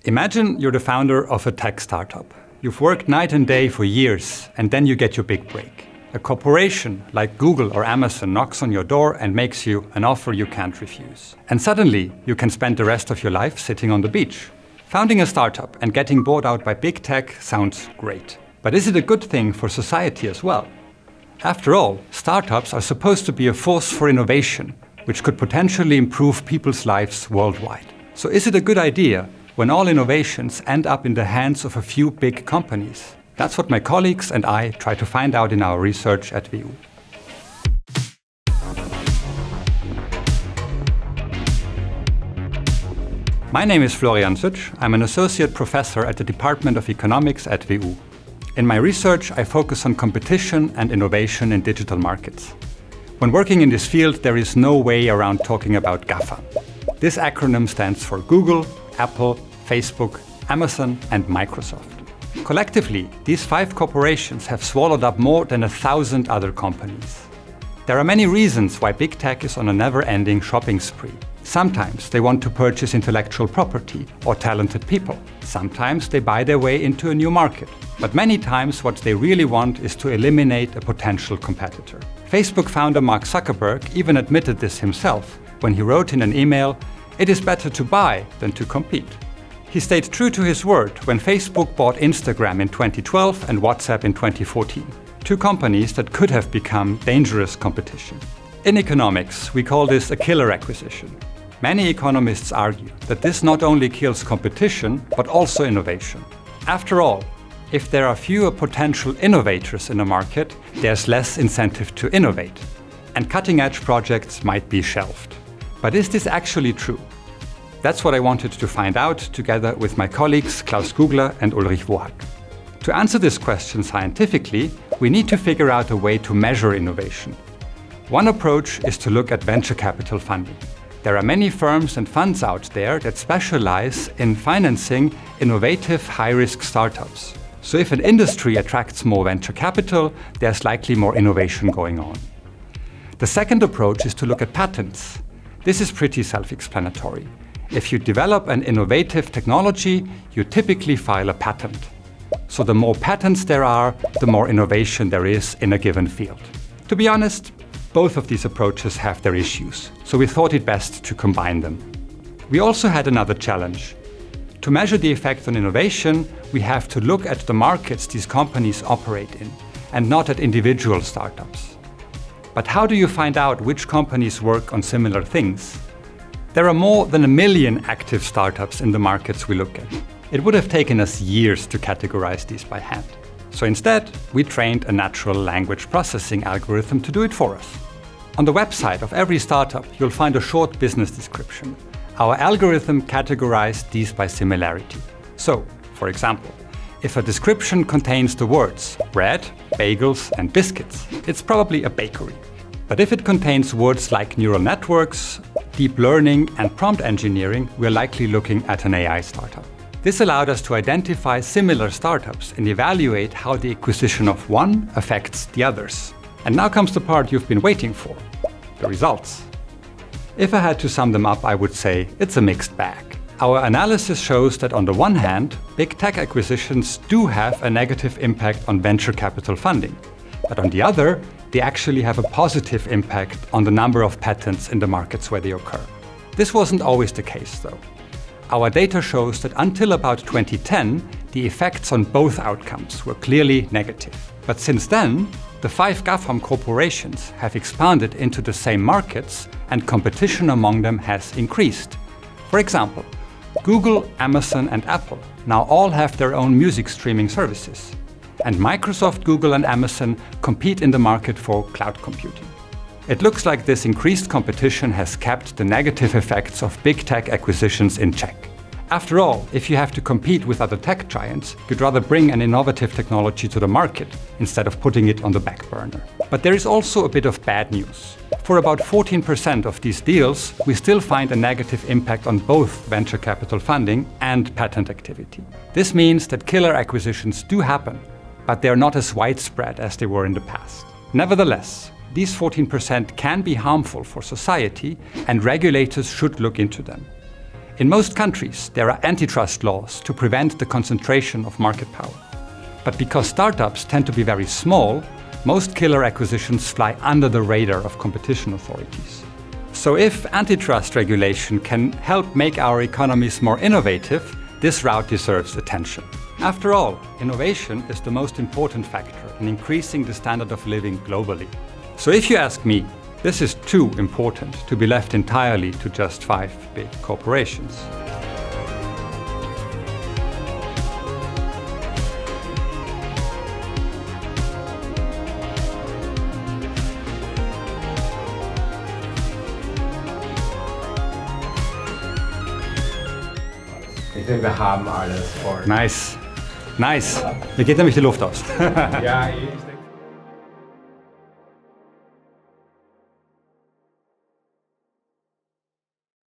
Imagine you're the founder of a tech startup. You've worked night and day for years, and then you get your big break. A corporation like Google or Amazon knocks on your door and makes you an offer you can't refuse. And suddenly, you can spend the rest of your life sitting on the beach. Founding a startup and getting bought out by big tech sounds great. But is it a good thing for society as well? After all, startups are supposed to be a force for innovation, which could potentially improve people's lives worldwide. So is it a good idea when all innovations end up in the hands of a few big companies? That's what my colleagues and I try to find out in our research at WU. My name is Florian Szücs. I'm an associate professor at the Department of Economics at WU. In my research, I focus on competition and innovation in digital markets. When working in this field, there is no way around talking about GAFA. This acronym stands for Google, Apple, Facebook, Amazon, and Microsoft. Collectively, these 5 corporations have swallowed up more than 1,000 other companies. There are many reasons why big tech is on a never-ending shopping spree. Sometimes they want to purchase intellectual property or talented people. Sometimes they buy their way into a new market. But many times what they really want is to eliminate a potential competitor. Facebook founder Mark Zuckerberg even admitted this himself when he wrote in an email, "It is better to buy than to compete." He stayed true to his word when Facebook bought Instagram in 2012 and WhatsApp in 2014, 2 companies that could have become dangerous competition. In economics, we call this a killer acquisition. Many economists argue that this not only kills competition, but also innovation. After all, if there are fewer potential innovators in a market, there's less incentive to innovate, and cutting-edge projects might be shelved. But is this actually true? That's what I wanted to find out together with my colleagues Klaus Gugler and Ulrich Wohak. To answer this question scientifically, we need to figure out a way to measure innovation. One approach is to look at venture capital funding. There are many firms and funds out there that specialize in financing innovative, high-risk startups. So if an industry attracts more venture capital, there's likely more innovation going on. The second approach is to look at patents. This is pretty self-explanatory. If you develop an innovative technology, you typically file a patent. So the more patents there are, the more innovation there is in a given field. To be honest, both of these approaches have their issues, so we thought it best to combine them. We also had another challenge. To measure the effect on innovation, we have to look at the markets these companies operate in, and not at individual startups. But how do you find out which companies work on similar things? There are more than 1 million active startups in the markets we look at. It would have taken us years to categorize these by hand. So instead, we trained a natural language processing algorithm to do it for us. On the website of every startup, you'll find a short business description. Our algorithm categorized these by similarity. So, for example, if a description contains the words bread, bagels, and biscuits, it's probably a bakery. But if it contains words like neural networks, deep learning, and prompt engineering, we're likely looking at an AI startup. This allowed us to identify similar startups and evaluate how the acquisition of one affects the others. And now comes the part you've been waiting for, the results. If I had to sum them up, I would say it's a mixed bag. Our analysis shows that on the one hand, big tech acquisitions do have a negative impact on venture capital funding. But on the other, they actually have a positive impact on the number of patents in the markets where they occur. This wasn't always the case, though. Our data shows that until about 2010, the effects on both outcomes were clearly negative. But since then, the 5 GAFAM corporations have expanded into the same markets and competition among them has increased. For example, Google, Amazon, and Apple now all have their own music streaming services. And Microsoft, Google, and Amazon compete in the market for cloud computing. It looks like this increased competition has kept the negative effects of big tech acquisitions in check. After all, if you have to compete with other tech giants, you'd rather bring an innovative technology to the market instead of putting it on the back burner. But there is also a bit of bad news. For about 14% of these deals, we still find a negative impact on both venture capital funding and patent activity. This means that killer acquisitions do happen, but they are not as widespread as they were in the past. Nevertheless, these 14% can be harmful for society, and regulators should look into them. In most countries, there are antitrust laws to prevent the concentration of market power. But because startups tend to be very small, most killer acquisitions fly under the radar of competition authorities. So if antitrust regulation can help make our economies more innovative, this route deserves attention. After all, innovation is the most important factor in increasing the standard of living globally. So if you ask me, this is too important to be left entirely to just 5 big corporations. Ich denke, wir haben alles voll. Nice. Nice. Mir geht nämlich die Luft aus. Ja, ich denke.